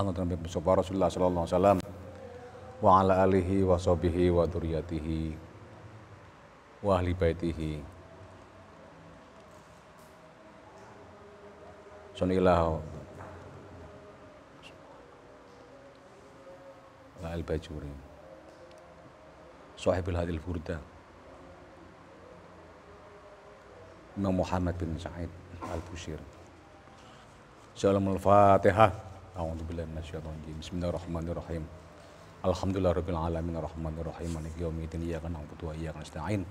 Nabi Mustafa Rasulullah sallallahu alaihi wasallam wa ala alihi wa sahbihi wa dzurriyyatihi wa ahli baitihi sunilah wa al-bajuri sahibul hadil furda Imam Muhammad bin Sa'id al-Bushir. Salamul Fatihah. A'udzubillahi minasyaitonir rajim. Bismillahirrahmanirrahim. Alhamdulillahirabbil alamin arrahmanir rahim maliki yaumiddin iyyaka na'budu wa iyyaka nasta'in.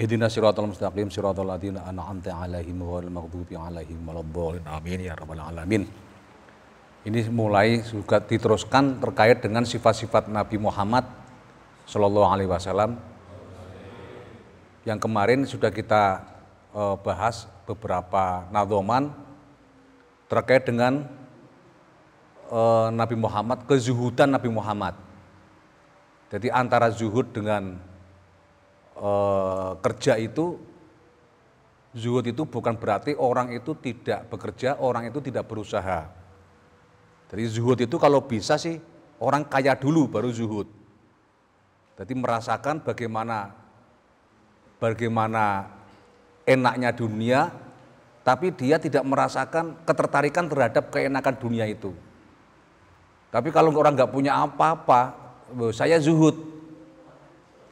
Ihdinas siratal mustaqim siratal ladzina an'amta 'alaihim ghairil maghdubi 'alaihim waladdallin. Amin ya rabbal alamin. Ini mulai juga diteruskan terkait dengan sifat-sifat Nabi Muhammad sallallahu alaihi wasallam. Yang kemarin sudah kita bahas beberapa nadhoman terkait dengan Nabi Muhammad, kezuhudan Nabi Muhammad. Jadi antara zuhud dengan kerja itu, zuhud itu bukan berarti orang itu tidak bekerja, orang itu tidak berusaha. Jadi zuhud itu kalau bisa sih orang kaya dulu baru zuhud. Jadi merasakan bagaimana enaknya dunia, tapi dia tidak merasakan ketertarikan terhadap keenakan dunia itu. Tapi kalau orang nggak punya apa-apa, saya zuhud,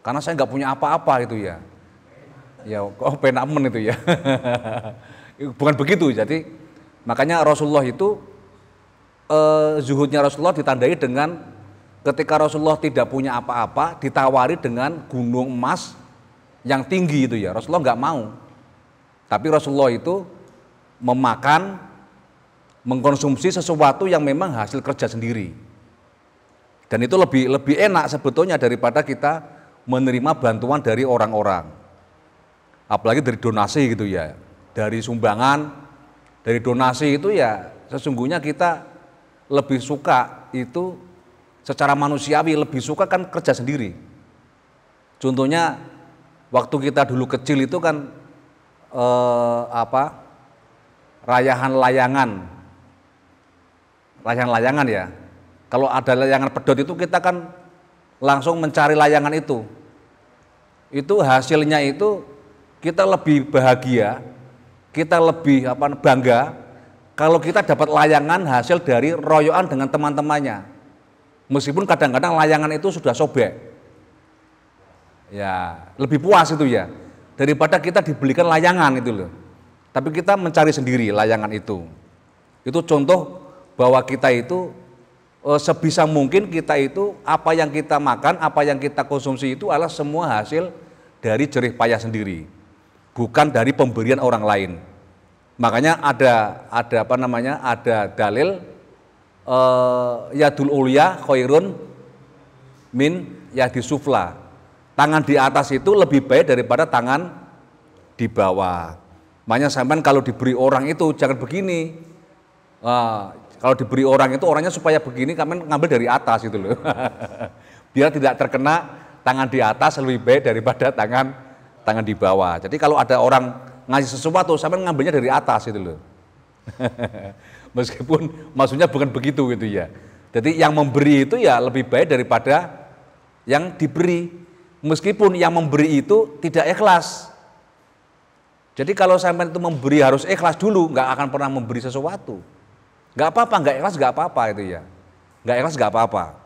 karena saya nggak punya apa-apa itu ya. Ya, penamen itu ya. Bukan begitu. Jadi makanya Rasulullah itu zuhudnya Rasulullah ditandai dengan ketika Rasulullah tidak punya apa-apa, ditawari dengan gunung emas yang tinggi itu ya. Rasulullah nggak mau. Tapi Rasulullah itu mengkonsumsi sesuatu yang memang hasil kerja sendiri. Dan itu lebih enak sebetulnya daripada kita menerima bantuan dari orang-orang. Apalagi dari donasi gitu ya. Dari sumbangan, dari donasi itu ya sesungguhnya kita lebih suka itu secara manusiawi, lebih suka kan kerja sendiri. Contohnya waktu kita dulu kecil itu kan layangan ya. Kalau ada layangan pedot itu kita kan langsung mencari layangan itu. Itu hasilnya itu kita lebih bahagia, kita lebih bangga kalau kita dapat layangan hasil dari royoan dengan teman-temannya. Meskipun kadang-kadang layangan itu sudah sobek. Ya, lebih puas itu ya. Daripada kita dibelikan layangan itu loh. Tapi kita mencari sendiri layangan itu. Itu contoh bahwa kita itu sebisa mungkin kita itu apa yang kita makan, apa yang kita konsumsi itu adalah semua hasil dari jerih payah sendiri. Bukan dari pemberian orang lain. Makanya ada dalil yadul ulya khairun min yadi sufla. Tangan di atas itu lebih baik daripada tangan di bawah. Makanya sampean kalau diberi orang itu jangan begini. Kalau diberi orang itu orangnya supaya begini, kalian ngambil dari atas itu loh. Biar tidak terkena tangan di atas lebih baik daripada tangan di bawah. Jadi kalau ada orang ngasih sesuatu, sampean ngambilnya dari atas itu loh. Meskipun maksudnya bukan begitu gitu ya. Jadi yang memberi itu ya lebih baik daripada yang diberi. Meskipun yang memberi itu tidak ikhlas. Jadi kalau sampai itu memberi harus ikhlas dulu, nggak akan pernah memberi sesuatu. Nggak apa-apa, nggak ikhlas nggak apa-apa itu ya. Nggak ikhlas nggak apa-apa.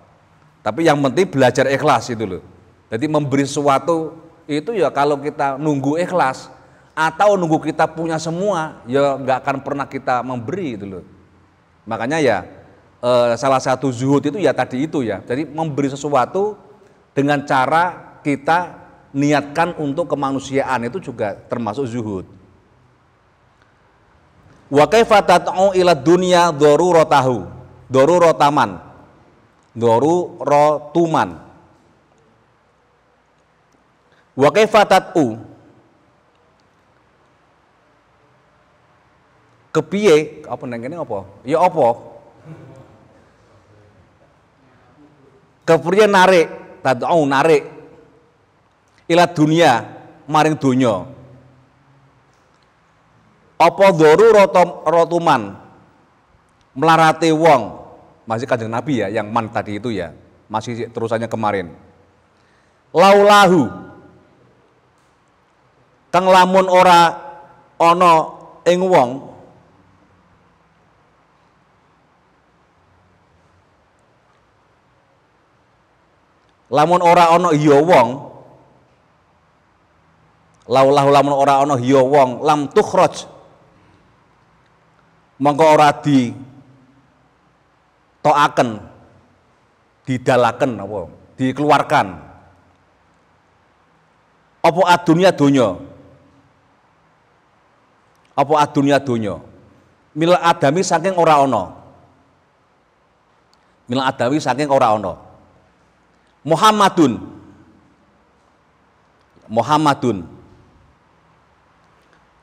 Tapi yang penting belajar ikhlas itu loh. Jadi memberi sesuatu itu ya kalau kita nunggu ikhlas atau nunggu kita punya semua, ya nggak akan pernah kita memberi itu loh. Makanya ya salah satu zuhud itu ya tadi itu ya. Jadi memberi sesuatu dengan cara kita niatkan untuk kemanusiaan itu juga termasuk zuhud. Wa kaifa tat'u ila dunya daruratahu, darurataman, daruratuman. Wa kaifa tat'u kepiye apa nang kene apa? Ya apa? Kepriye narik, tat'u narik ila dunia maring donya. Apa daruratuman melarate wong masih Kanjeng Nabi ya, yang man tadi itu ya, masih terusannya kemarin. Laulahu kang lamun ora ana ing wong lamun ora ana ya wong, laulahu lamun ora ana ya wong, lam tukhraj mongko ora di toaken, didalaken apa, dikeluarkan apa adunya donya, apa adunya donya, mil adami saking ora ana, mil adami saking ora ana. Muhammadun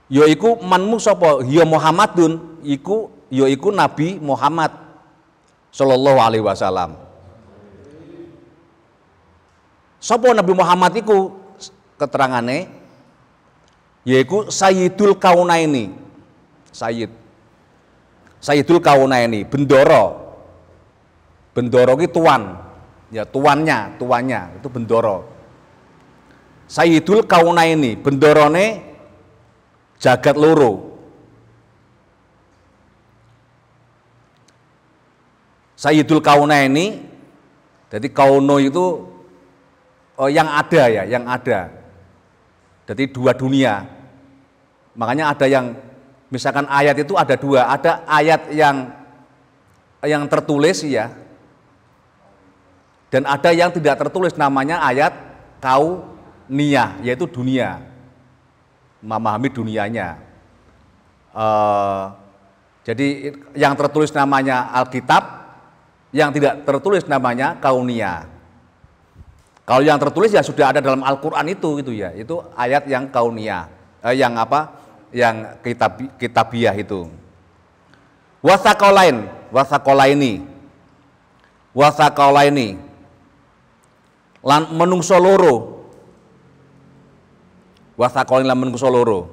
yaiku manmu sapa ya Muhammadun iku yaiku Nabi Muhammad sallallahu alaihi wasallam. Sapa Nabi Muhammad iku keterangane yaiku Sayyidul Kaunaini. Sayyidul Kaunaini, bendoro. Bendoro ki tuan. Ya tuannya itu bendoro. Sayyidul Kaunaini, bendorone jagat loro. Sayyidul Kaunaini, jadi kauno itu yang ada ya, yang ada. Jadi dua dunia. Makanya ada yang misalkan ayat itu ada dua, ada ayat yang tertulis ya, dan ada yang tidak tertulis namanya ayat kauniyah, yaitu dunia, memahami dunianya. Jadi yang tertulis namanya Alkitab, yang tidak tertulis namanya kauniyah. Kalau yang tertulis ya sudah ada dalam Al-Quran itu gitu ya, itu ayat yang kauniyah, yang apa? Yang kitabiah itu. Wasaqalaini lan menungso loro. Wasaqalaini lan menungso loro.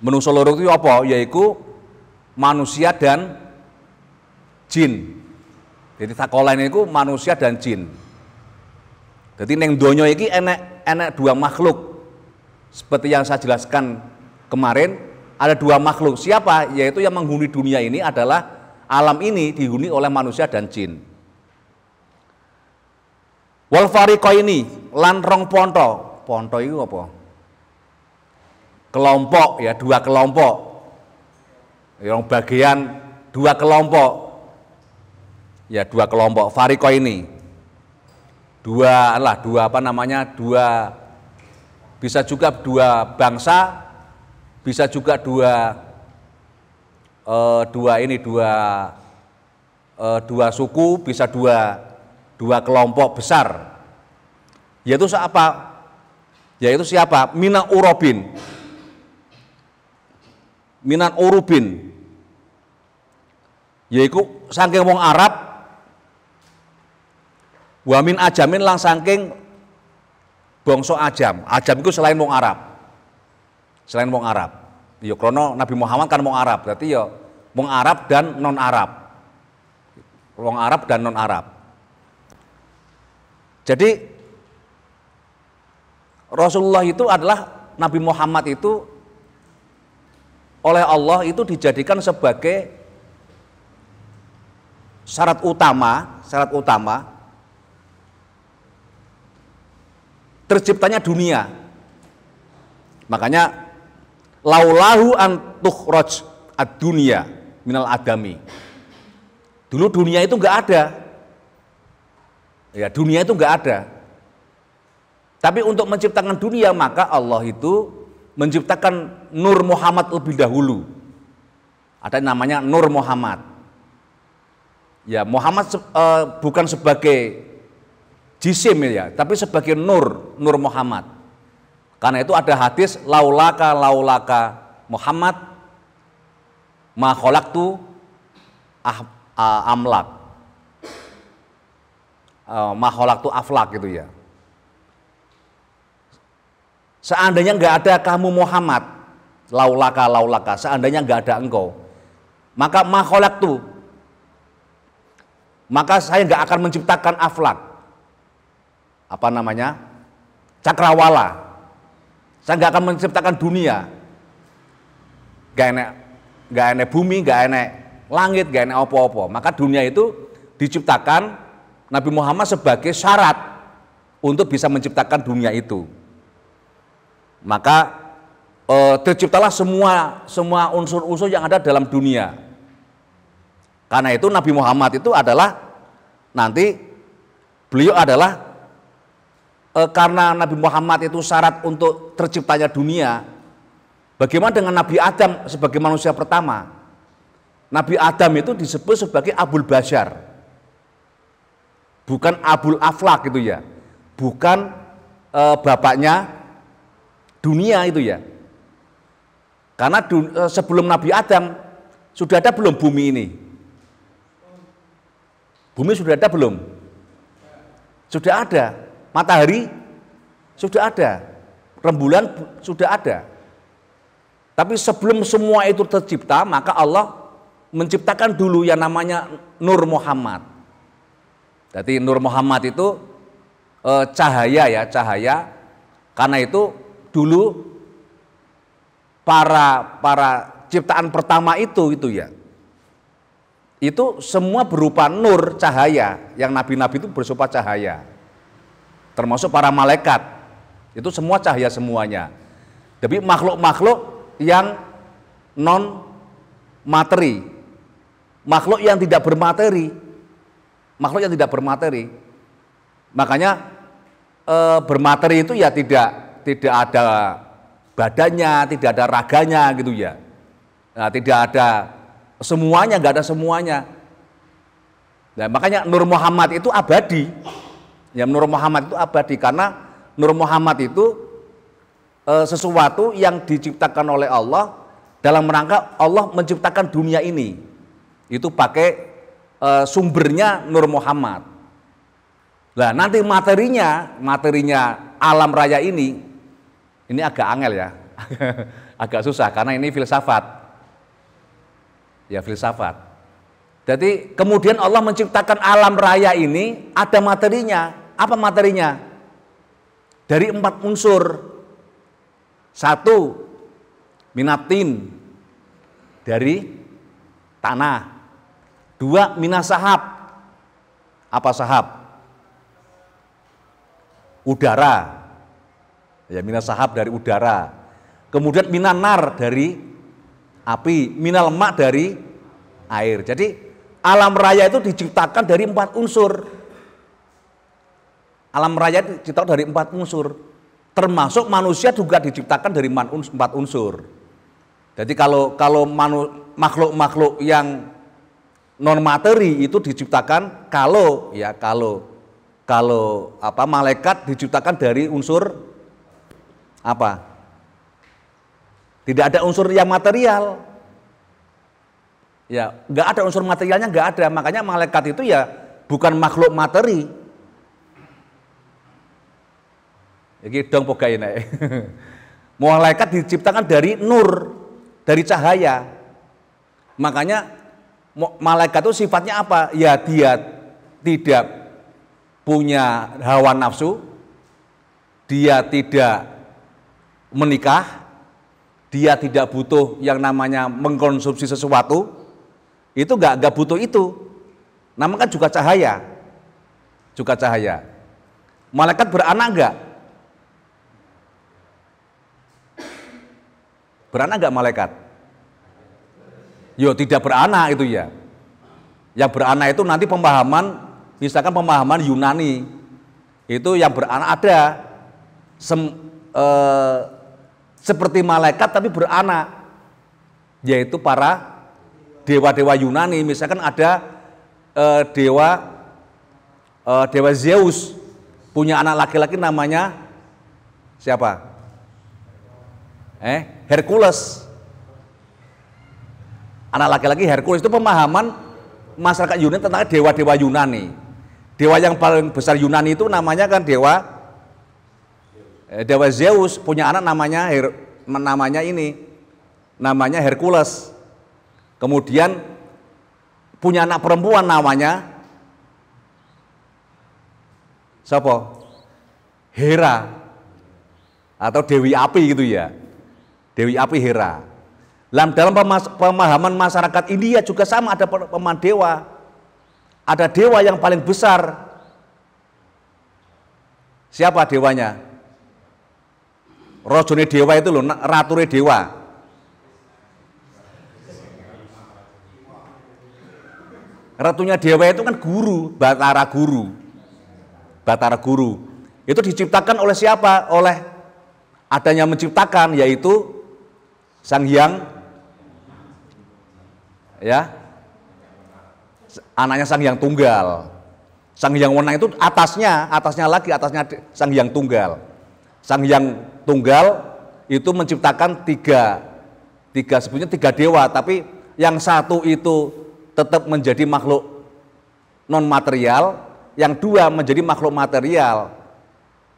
Menungso loro itu apa? Yaitu manusia dan jin. Jadi sakolain itu manusia dan jin. Jadi neng donya iki enek dua makhluk. Seperti yang saya jelaskan kemarin, ada dua makhluk. Siapa? Yaitu yang menghuni dunia ini adalah alam ini dihuni oleh manusia dan jin. Wal fariqaini lan rong ponto. Ponto itu apa? Kelompok ya, dua kelompok. Yang bagian dua kelompok. Ya, dua kelompok fariqaini. Dua apa namanya? Dua, bisa juga dua bangsa, bisa juga dua suku, bisa dua kelompok besar. Yaitu apa? Yaitu siapa? Minan urubin. Yaitu saking wong Arab, wa min ajamin lang saking bangsa Ajam. Ajam itu selain wong Arab. Selain wong Arab. Ya krana Nabi Muhammad kan wong Arab, berarti ya wong Arab dan non Arab. Wong Arab dan non Arab. Jadi Rasulullah itu adalah Nabi Muhammad itu oleh Allah itu dijadikan sebagai syarat utama terciptanya dunia. Makanya laulahu an tukhraj ad-dunya minal adami. Dulu dunia itu enggak ada. Ya, dunia itu enggak ada. Tapi untuk menciptakan dunia maka Allah itu menciptakan Nur Muhammad lebih dahulu. Ada namanya Nur Muhammad. Ya, Muhammad bukan sebagai jisim ya, tapi sebagai nur Muhammad. Karena itu ada hadis laulaka Muhammad ma khalaqtu amlak. Ma khalaqtu aflak gitu ya. Seandainya enggak ada kamu Muhammad, laulaka, seandainya enggak ada engkau, maka ma khalaqtu, maka saya nggak akan menciptakan aflak, apa namanya, cakrawala. Saya nggak akan menciptakan dunia, nggak enek bumi, nggak enek langit, nggak enek apa-apa. Maka dunia itu diciptakan Nabi Muhammad sebagai syarat untuk bisa menciptakan dunia itu. Maka terciptalah semua unsur-unsur yang ada dalam dunia. Karena itu Nabi Muhammad itu adalah nanti beliau adalah karena Nabi Muhammad itu syarat untuk terciptanya dunia. Bagaimana dengan Nabi Adam sebagai manusia pertama? Nabi Adam itu disebut sebagai Abul Bashar, bukan Abul Aflak gitu ya, bukan bapaknya dunia itu ya. Karena sebelum Nabi Adam sudah ada belum bumi ini? Bumi sudah ada belum? Sudah ada. Matahari sudah ada, rembulan sudah ada. Tapi sebelum semua itu tercipta, maka Allah menciptakan dulu yang namanya Nur Muhammad. Jadi Nur Muhammad itu cahaya ya, cahaya. Karena itu dulu para ciptaan pertama itu ya. Itu semua berupa nur, cahaya, yang nabi-nabi itu berupa cahaya. Termasuk para malaikat, itu semua cahaya semuanya. Tapi makhluk-makhluk yang non materi, makhluk yang tidak bermateri, makanya bermateri itu ya tidak ada badannya, tidak ada raganya gitu ya. Nah, tidak ada semuanya, nggak ada semuanya. Nah, makanya Nur Muhammad itu abadi. Ya, Nur Muhammad itu abadi karena Nur Muhammad itu sesuatu yang diciptakan oleh Allah dalam rangka Allah menciptakan dunia ini. Itu pakai sumbernya Nur Muhammad. Nah, nanti materinya alam raya ini agak angel ya, agak susah karena ini filsafat. Ya, filsafat. Jadi kemudian Allah menciptakan alam raya ini ada materinya. Apa materinya? Dari 4 unsur. 1, minatin, dari tanah. 2, minasahab. Apa sahab? Udara. Ya, minasahab dari udara. Kemudian minanar dari api, minal ma dari air. Jadi alam raya itu diciptakan dari 4 unsur. Alam raya diciptakan dari 4 unsur. Termasuk manusia juga diciptakan dari 4 unsur. Jadi kalau makhluk-makhluk yang non materi itu diciptakan kalau malaikat diciptakan dari unsur apa? Tidak ada unsur yang material. Ya, nggak ada unsur materialnya, nggak ada. Makanya malaikat itu ya bukan makhluk materi. Iki dong pogai nek. Malaikat diciptakan dari nur, dari cahaya. Makanya malaikat itu sifatnya apa? Ya dia tidak punya hawa nafsu, dia tidak menikah, dia tidak butuh yang namanya mengkonsumsi sesuatu. Itu nggak butuh itu. Namanya kan juga cahaya. Juga cahaya. Malaikat beranak enggak? Beranak enggak malaikat? Yo, tidak beranak itu ya. Yang beranak itu nanti pemahaman, misalkan pemahaman Yunani. Itu yang beranak ada seperti malaikat tapi beranak. Yaitu para dewa-dewa Yunani, misalkan ada dewa Zeus punya anak laki-laki namanya siapa? Hercules. Anak laki-laki Hercules itu pemahaman masyarakat Yunani tentang dewa-dewa Yunani. Dewa yang paling besar Yunani itu namanya kan dewa Zeus, punya anak namanya Hercules. kemudian punya anak perempuan namanya siapa? Hera atau Dewi Api gitu ya. Dewi Api Hera. Dalam pemahaman masyarakat India juga sama, ada pemahaman dewa. Ada dewa yang paling besar. Siapa dewanya? Rojone dewa itu loh, ratune dewa. Ratunya dewa itu kan guru, Batara Guru. Batara Guru. Itu diciptakan oleh siapa? Oleh adanya menciptakan, yaitu Sang Hyang, ya, anaknya Sang Hyang Tunggal. Sang Hyang Wenang itu atasnya Sang Hyang Tunggal. Sang Hyang Tunggal itu menciptakan tiga sebetulnya tiga dewa, tapi yang satu itu tetap menjadi makhluk non material, yang dua menjadi makhluk material.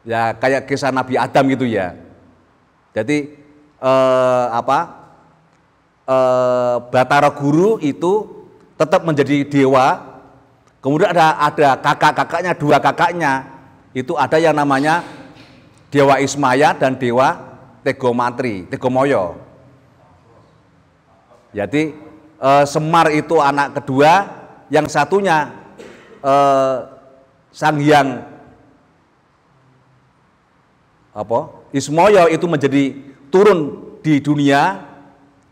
Ya kayak kisah Nabi Adam gitu ya. Jadi Batara Guru itu tetap menjadi dewa. Kemudian ada kakak-kakaknya, dua kakaknya. Itu ada yang namanya Dewa Ismaya dan Dewa Tegomoyo. Jadi Semar itu anak kedua, yang satunya Sang Hyang Ismoyo itu menjadi turun di dunia,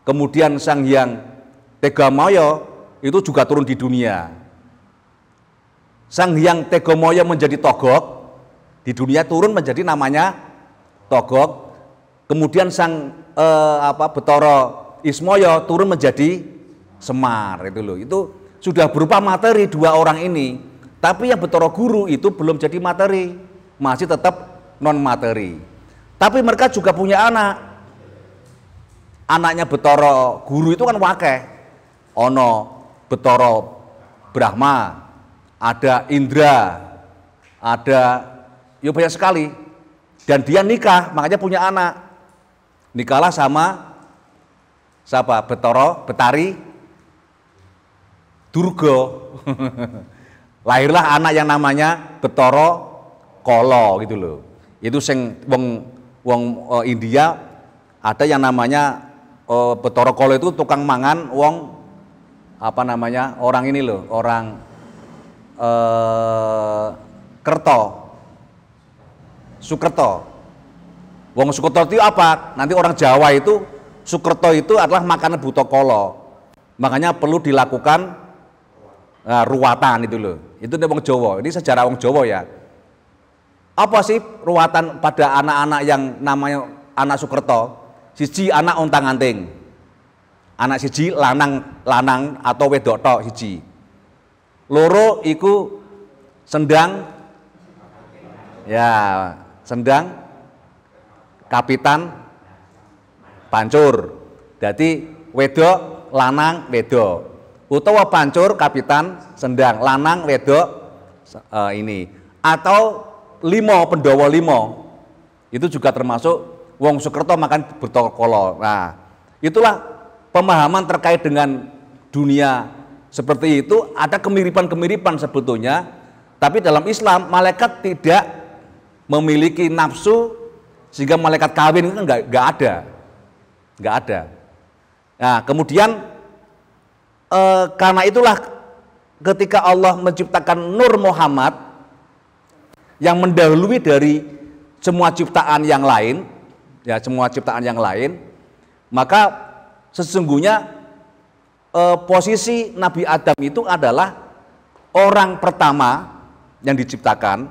kemudian Sang Hyang Tegomoyo itu juga turun di dunia. Sang Hyang Tegomoyo menjadi Togok, di dunia turun menjadi namanya Togok. Kemudian Sang Betara Ismoyo turun menjadi Semar, itu loh. Itu sudah berupa materi dua orang ini. Tapi yang Betara Guru itu belum jadi materi, masih tetap non materi. Tapi mereka juga punya anak. Anaknya Betara Guru itu kan wakeh. Ono Betara Brahma, ada Indra, ada ya banyak sekali. Dan dia nikah, makanya punya anak. Nikahlah sama siapa? Betari Durga. Lahirlah anak yang namanya Betara Kala gitu loh. Itu sing wong India ada yang namanya Betara Kala itu tukang mangan wong orang ini loh, orang Sukerto. Wong Sukerto itu apa? Nanti orang Jawa itu Sukerto itu adalah makanan buta kala. Makanya perlu dilakukan ruwatan itu loh. Itu dari wong Jawa. Ini sejarah wong Jawa ya. Apa sih ruwatan pada anak-anak yang namanya anak Sukerto? Siji anak ontang-anting. Anak siji lanang atau wedok tok siji. Loro iku sendang, ya sendang kapitan pancur. Jadi wedok lanang wedok. Utawa pancur kapitan sendang lanang wedok ini. Atau Pendawa limo. Itu juga termasuk wong Sukerto makan bertokolo. Nah, itulah pemahaman terkait dengan dunia seperti itu. Ada kemiripan-kemiripan sebetulnya, tapi dalam Islam malaikat tidak memiliki nafsu sehingga malaikat kawin itu nggak ada. Nah, kemudian karena itulah ketika Allah menciptakan Nur Muhammad yang mendahului dari semua ciptaan yang lain, ya semua ciptaan yang lain, maka sesungguhnya posisi Nabi Adam itu adalah orang pertama yang diciptakan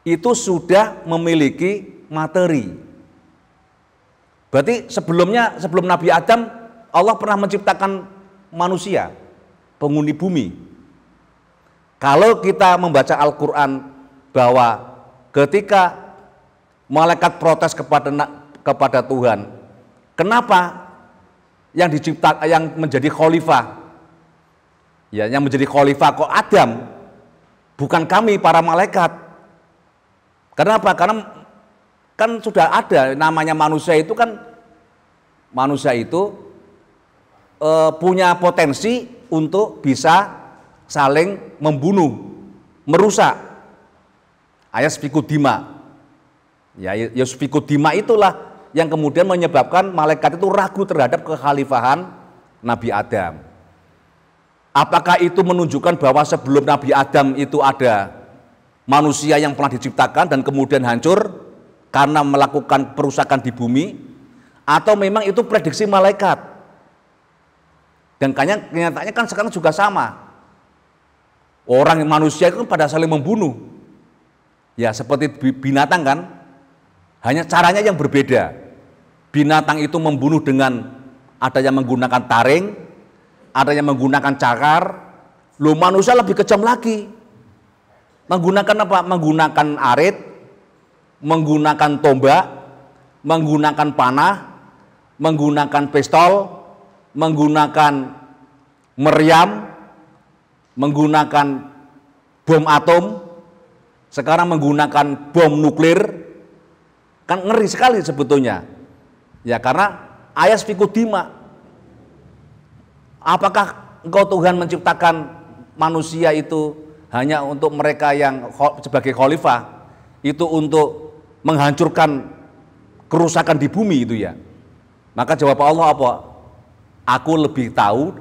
itu sudah memiliki materi. Berarti sebelum Nabi Adam Allah pernah menciptakan manusia, penghuni bumi. Kalau kita membaca Al-Quran bahwa ketika malaikat protes kepada Tuhan, kenapa yang menjadi khalifah, ya yang menjadi khalifah kok Adam, bukan kami para malaikat? Kenapa? Karena kan sudah ada namanya manusia itu kan punya potensi untuk bisa saling membunuh, merusak. Yasfiku dima. Ya, yasfiku dima itulah yang kemudian menyebabkan malaikat itu ragu terhadap kekhalifahan Nabi Adam. Apakah itu menunjukkan bahwa sebelum Nabi Adam itu ada manusia yang pernah diciptakan dan kemudian hancur karena melakukan perusakan di bumi, atau memang itu prediksi malaikat? Dan kenyataannya kan sekarang juga sama. Orang manusia itu kan pada saling membunuh. Ya seperti binatang kan, hanya caranya yang berbeda. Binatang itu membunuh dengan ada yang menggunakan taring, ada yang menggunakan cakar. Loh, manusia lebih kejam lagi. Menggunakan apa? Menggunakan arit, menggunakan tombak, menggunakan panah, menggunakan pistol, menggunakan meriam, menggunakan bom atom, sekarang menggunakan bom nuklir. Kan ngeri sekali sebetulnya. Ya karena yasfiku dima. Apakah engkau Tuhan menciptakan manusia itu hanya untuk mereka yang sebagai khalifah, itu untuk menghancurkan kerusakan di bumi itu ya? Maka jawab Allah apa? Aku lebih tahu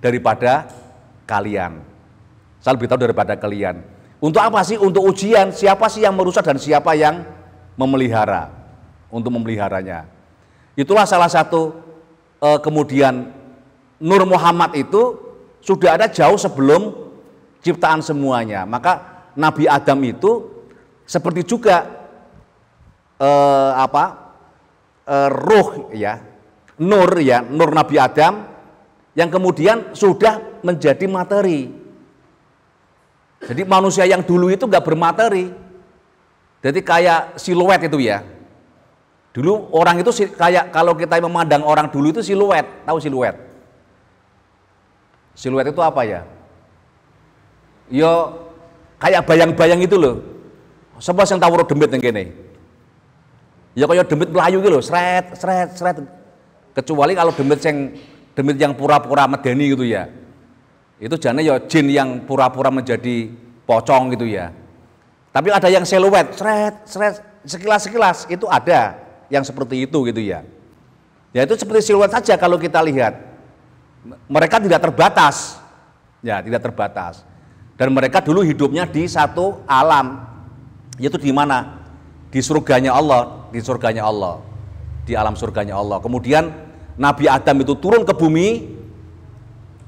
daripada kalian. Saya lebih tahu daripada kalian. Untuk apa sih? Untuk ujian, siapa sih yang merusak dan siapa yang memelihara. Untuk memeliharanya. Itulah salah satu kemudian Nur Muhammad itu sudah ada jauh sebelum ciptaan semuanya. Maka Nabi Adam itu seperti juga ruh ya, nur ya, nur Nabi Adam yang kemudian sudah menjadi materi. Jadi manusia yang dulu itu nggak bermateri. Jadi kayak siluet itu ya. Dulu orang itu kayak, kalau kita memandang orang dulu itu siluet, tahu siluet? Siluet itu apa ya? Yo kayak bayang-bayang itu loh. Sapa sing tahu demit yang gini? Ya kayak demit melayu gitu loh, sret. Kecuali kalau demit yang pura-pura medeni gitu ya. Itu jane ya jin yang pura-pura menjadi pocong gitu ya. Tapi ada yang siluet, sret, sekilas itu ada yang seperti itu gitu ya. Ya itu seperti siluet saja kalau kita lihat. Mereka tidak terbatas. Ya, tidak terbatas. Dan mereka dulu hidupnya di satu alam. Yaitu di mana? Di surganya Allah, di alam surganya Allah. Kemudian Nabi Adam itu turun ke bumi,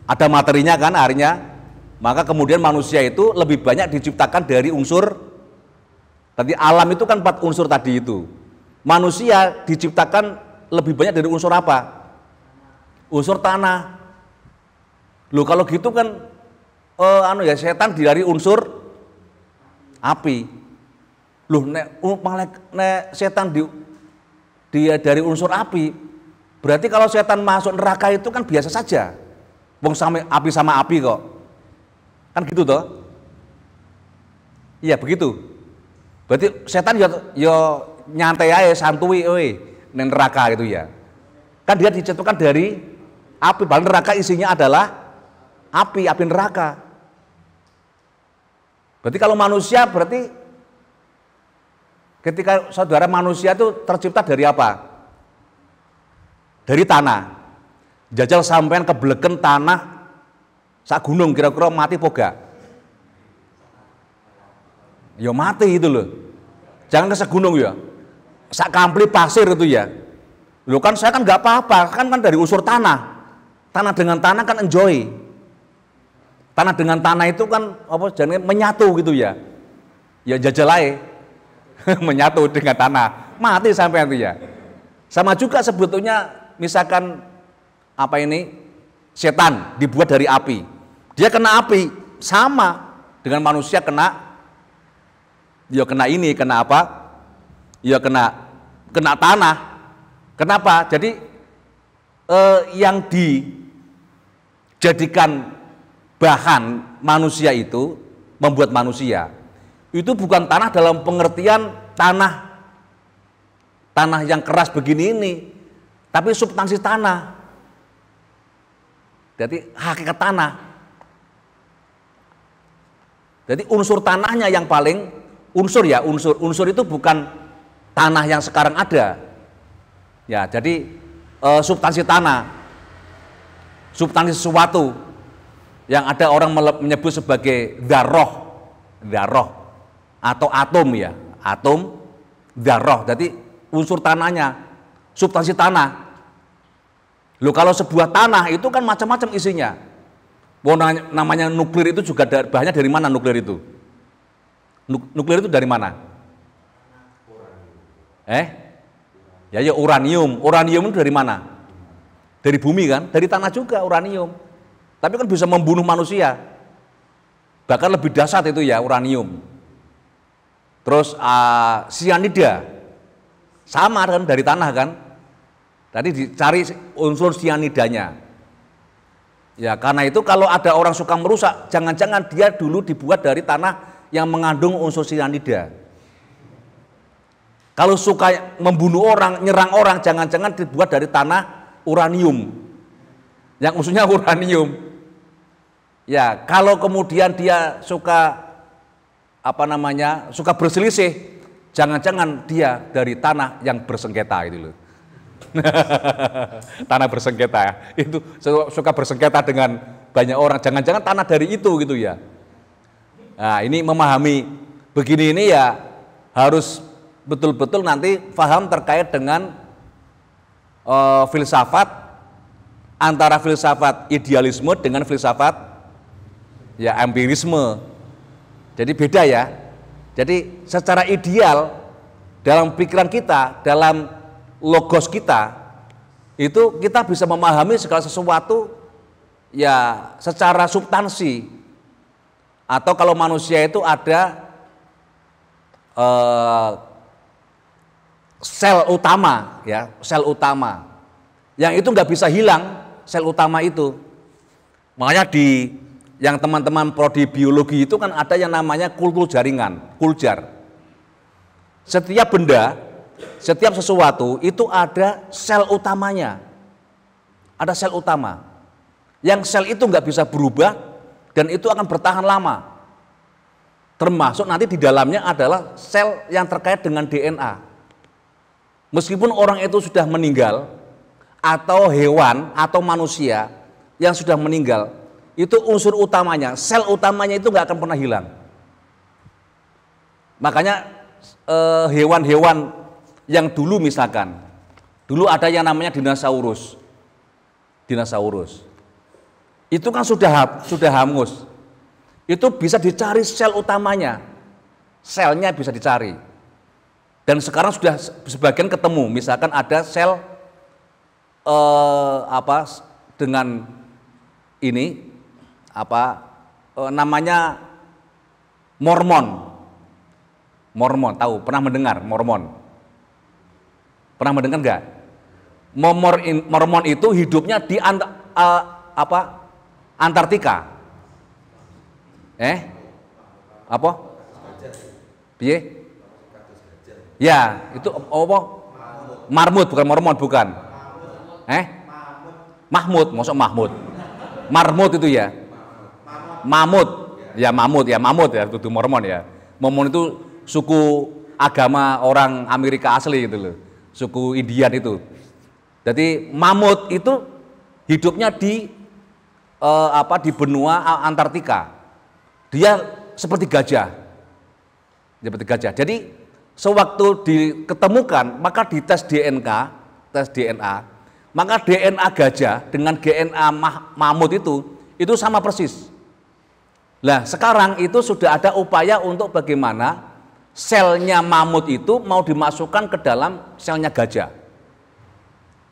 ada materinya kan akhirnya, maka kemudian manusia itu lebih banyak diciptakan dari unsur, tadi alam itu kan 4 unsur tadi itu. Manusia diciptakan lebih banyak dari unsur apa? Unsur tanah. Loh kalau gitu kan setan dari unsur api. Loh nek setan dia dari unsur api, berarti kalau setan masuk neraka itu kan biasa saja. Wong api sama api kok. Kan gitu toh? Iya begitu. Berarti setan ya nyantai aja, santuy ning neraka gitu ya. Kan dia diciptakan dari api, bahkan neraka isinya adalah api neraka. Berarti kalau manusia, berarti ketika saudara manusia itu tercipta dari apa? Dari tanah. Jajal sampean kebleken tanah sak gunung kira-kira mati poga? Ya mati itu loh. Jangan ke segunung ya. Sak kampli pasir itu ya. Loh kan saya kan nggak apa-apa, kan dari unsur tanah. Tanah dengan tanah kan enjoy. Tanah dengan tanah itu kan apa jangan menyatu gitu ya. Ya jajal aja. Menyatu dengan tanah. Mati sampean itu ya. Sama juga sebetulnya misalkan setan dibuat dari api. Dia kena api sama dengan manusia kena tanah. Kenapa? Jadi yang dijadikan bahan manusia itu, membuat manusia itu bukan tanah dalam pengertian tanah yang keras begini ini, tapi substansi tanah. Jadi hakikat tanah. Jadi unsur tanahnya yang paling unsur itu bukan tanah yang sekarang ada. Ya, jadi substansi tanah, substansi sesuatu yang ada orang menyebut sebagai dzarrah atau atom ya, atom, dzarrah. Jadi unsur tanahnya, substansi tanah. Loh, kalau sebuah tanah itu kan macam-macam isinya. Namanya nuklir itu juga bahannya dari mana nuklir itu? Nuklir itu dari mana? Ya uranium. Uranium itu dari mana? Dari bumi kan? Dari tanah juga uranium. Tapi kan bisa membunuh manusia. Bahkan lebih dahsyat itu ya uranium. Terus sianida. Sama kan dari tanah kan? Tadi dicari unsur sianidanya. Ya, karena itu kalau ada orang suka merusak, jangan-jangan dia dulu dibuat dari tanah yang mengandung unsur sianida. Kalau suka membunuh orang, nyerang orang, jangan-jangan dibuat dari tanah uranium. Yang unsurnya uranium. Ya, kalau kemudian dia suka suka berselisih, jangan-jangan dia dari tanah yang bersengketa itu loh. Tanah bersengketa itu suka bersengketa dengan banyak orang, jangan-jangan tanah dari itu gitu ya. Nah, ini memahami begini ini ya harus betul-betul nanti paham terkait dengan filsafat, antara filsafat idealisme dengan filsafat ya empirisme. Jadi beda ya. Jadi secara ideal dalam pikiran kita, dalam logos kita, itu kita bisa memahami segala sesuatu ya secara substansi. Atau kalau manusia itu ada sel utama ya, sel utama yang itu nggak bisa hilang, sel utama itu. Makanya di yang teman-teman prodi biologi itu kan ada yang namanya kultur jaringan, kuljar. Setiap benda, setiap sesuatu itu ada sel utamanya, ada sel utama, yang sel itu nggak bisa berubah dan itu akan bertahan lama. Termasuk nanti di dalamnya adalah sel yang terkait dengan DNA. Meskipun orang itu sudah meninggal, atau hewan atau manusia yang sudah meninggal, itu unsur utamanya, sel utamanya itu nggak akan pernah hilang. Makanya hewan-hewan yang dulu misalkan, dulu ada yang namanya dinosaurus. Itu kan sudah hangus. Itu bisa dicari sel utamanya. Selnya bisa dicari. Dan sekarang sudah sebagian ketemu, misalkan ada sel dengan ini namanya Mormon. Mormon, tahu? Pernah mendengar Mormon? Pernah mendengar enggak? Mormon itu hidupnya di Antartika. Piye? Ya, itu apa? Marmut, bukan Mormon, bukan. Mahmud, maksud Mahmud. Marmut itu ya. Mamut. Ya, mamut ya, itu Mormon ya. Mormon itu suku agama orang Amerika asli gitu loh. Suku Indian itu. Jadi mamut itu hidupnya di benua Antartika. Dia seperti gajah. Jadi sewaktu diketemukan, maka dites DNA, maka DNA gajah dengan DNA mamut itu sama persis. Nah, sekarang itu sudah ada upaya untuk bagaimana selnya mamut itu mau dimasukkan ke dalam selnya gajah.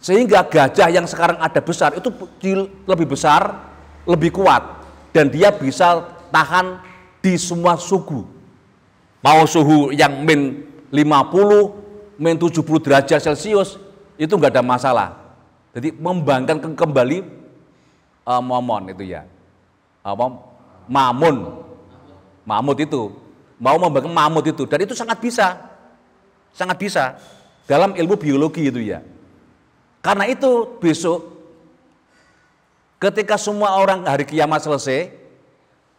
Sehingga gajah yang sekarang ada besar itu lebih besar, lebih kuat, dan dia bisa tahan di semua suhu. Mau suhu yang min 50, min 70 derajat Celcius itu nggak ada masalah. Jadi membangkitkan kembali momon itu ya. Mamut itu mau membangkitkan mamut itu, dan itu sangat bisa dalam ilmu biologi itu ya. Karena itu besok ketika semua orang hari kiamat selesai,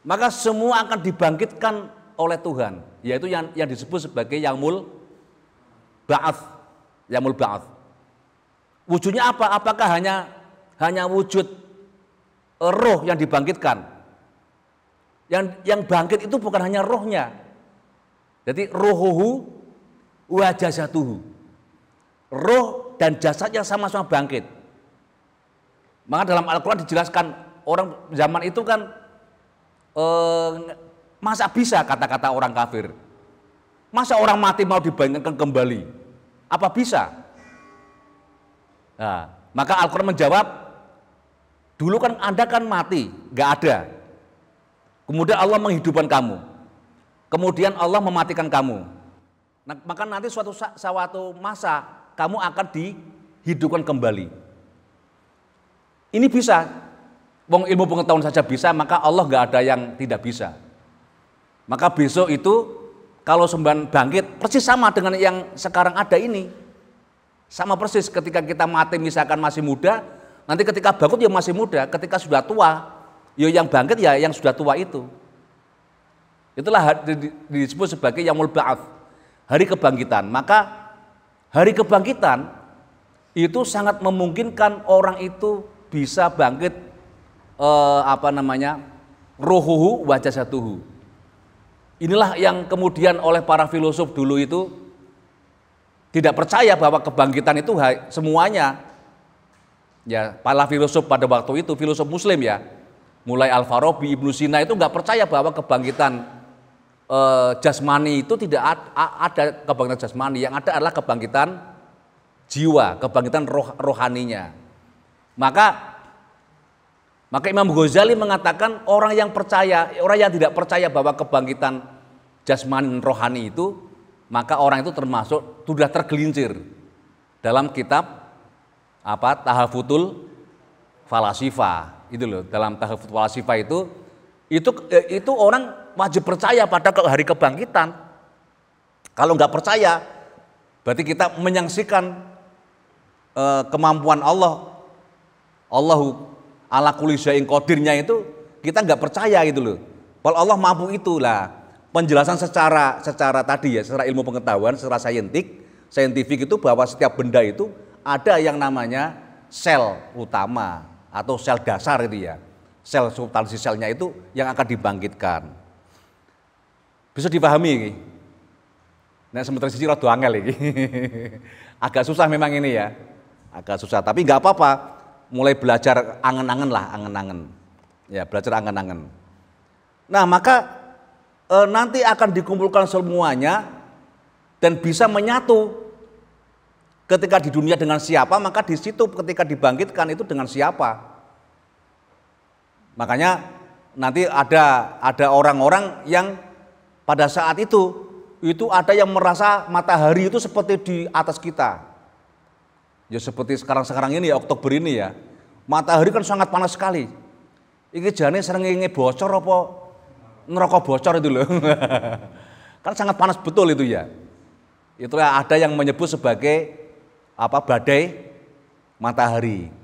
maka semua akan dibangkitkan oleh Tuhan, yaitu yang disebut sebagai yaumul ba'ats. Yaumul ba'ats. Wujudnya apa? Apakah hanya wujud roh yang dibangkitkan? Yang bangkit itu bukan hanya rohnya. Jadi rohuhu wa jasatuhu. Roh dan jasadnya sama-sama bangkit. Maka dalam Al-Quran dijelaskan orang zaman itu kan masa bisa kata-kata orang kafir. Masa orang mati mau dibangkitkan kembali? Apa bisa? Nah, maka Al-Quran menjawab, dulu kan Anda kan mati, nggak ada. Kemudian Allah menghidupkan kamu. Kemudian Allah mematikan kamu. Nah, maka nanti suatu masa kamu akan dihidupkan kembali. Ini bisa. Wong ilmu pengetahuan saja bisa, maka Allah nggak ada yang tidak bisa. Maka besok itu kalau sembahan bangkit persis sama dengan yang sekarang ada ini. Sama persis ketika kita mati misalkan masih muda, nanti ketika bangkit ya masih muda, ketika sudah tua, ya yang bangkit ya yang sudah tua itu. Itulah disebut sebagai yaumul ba'ats, hari kebangkitan. Maka hari kebangkitan itu sangat memungkinkan orang itu bisa bangkit rohuhu wa jasatuhu. Inilah yang kemudian oleh para filosof dulu itu tidak percaya bahwa kebangkitan itu semuanya. Ya, para filosof pada waktu itu, filosof muslim ya, mulai Al-Farabi, Ibnu Sina itu nggak percaya bahwa kebangkitan jasmani itu tidak ada kebangkitan jasmani, yang ada adalah kebangkitan jiwa, kebangkitan rohaninya. Maka Imam Ghazali mengatakan orang yang tidak percaya bahwa kebangkitan jasmani rohani itu, maka orang itu termasuk sudah tergelincir dalam kitab Tahafutul Falasifah. Itu loh, dalam Tahafutul Falasifah itu orang wajib percaya pada hari kebangkitan. Kalau nggak percaya, berarti kita menyaksikan kemampuan Allahu ala kulli syai'in qadirnya itu kita nggak percaya gitu loh. Kalau Allah mampu itulah penjelasan secara tadi ya, secara ilmu pengetahuan, secara saintifik itu bahwa setiap benda itu ada yang namanya sel utama atau sel dasar itu ya. Sel substansi selnya itu yang akan dibangkitkan. Bisa dipahami ini? Nah, sementara sisi rada angel ini. Agak susah memang ini ya. Agak susah, tapi nggak apa-apa. Mulai belajar angen-angen. Ya, belajar angen-angen. Nah, maka nanti akan dikumpulkan semuanya dan bisa menyatu. Ketika di dunia dengan siapa, maka di situ ketika dibangkitkan itu dengan siapa. Makanya nanti ada orang-orang yang pada saat itu ada yang merasa matahari itu seperti di atas kita. Ya seperti sekarang ini ya, Oktober ini ya, matahari kan sangat panas sekali. Iki jane srengenge bocor apa neraka bocor itu loh. Kan sangat panas betul itu ya. Itulah ada yang menyebut sebagai badai matahari.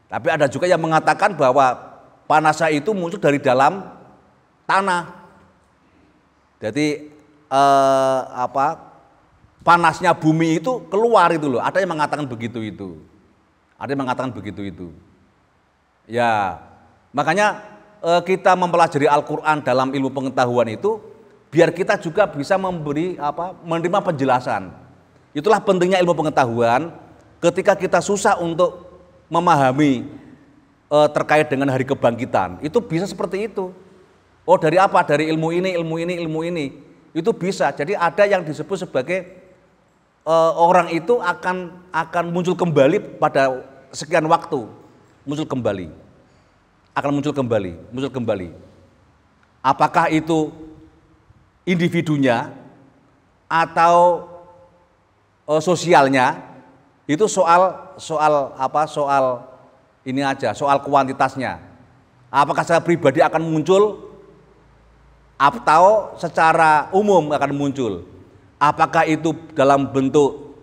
Tapi ada juga yang mengatakan bahwa panasnya itu muncul dari dalam tanah. Jadi panasnya bumi itu keluar itu loh. Ada yang mengatakan begitu itu. Ada yang mengatakan begitu itu. Ya, makanya kita mempelajari Al-Qur'an dalam ilmu pengetahuan itu biar kita juga bisa menerima penjelasan. Itulah pentingnya ilmu pengetahuan ketika kita susah untuk memahami terkait dengan hari kebangkitan. Itu bisa seperti itu. Oh, dari apa? Dari ilmu ini. Itu bisa. Jadi ada yang disebut sebagai orang itu akan muncul kembali pada sekian waktu, muncul kembali. Apakah itu individunya atau sosialnya? Itu soal ini aja, soal kuantitasnya. Apakah secara pribadi akan muncul atau secara umum akan muncul? Apakah itu dalam bentuk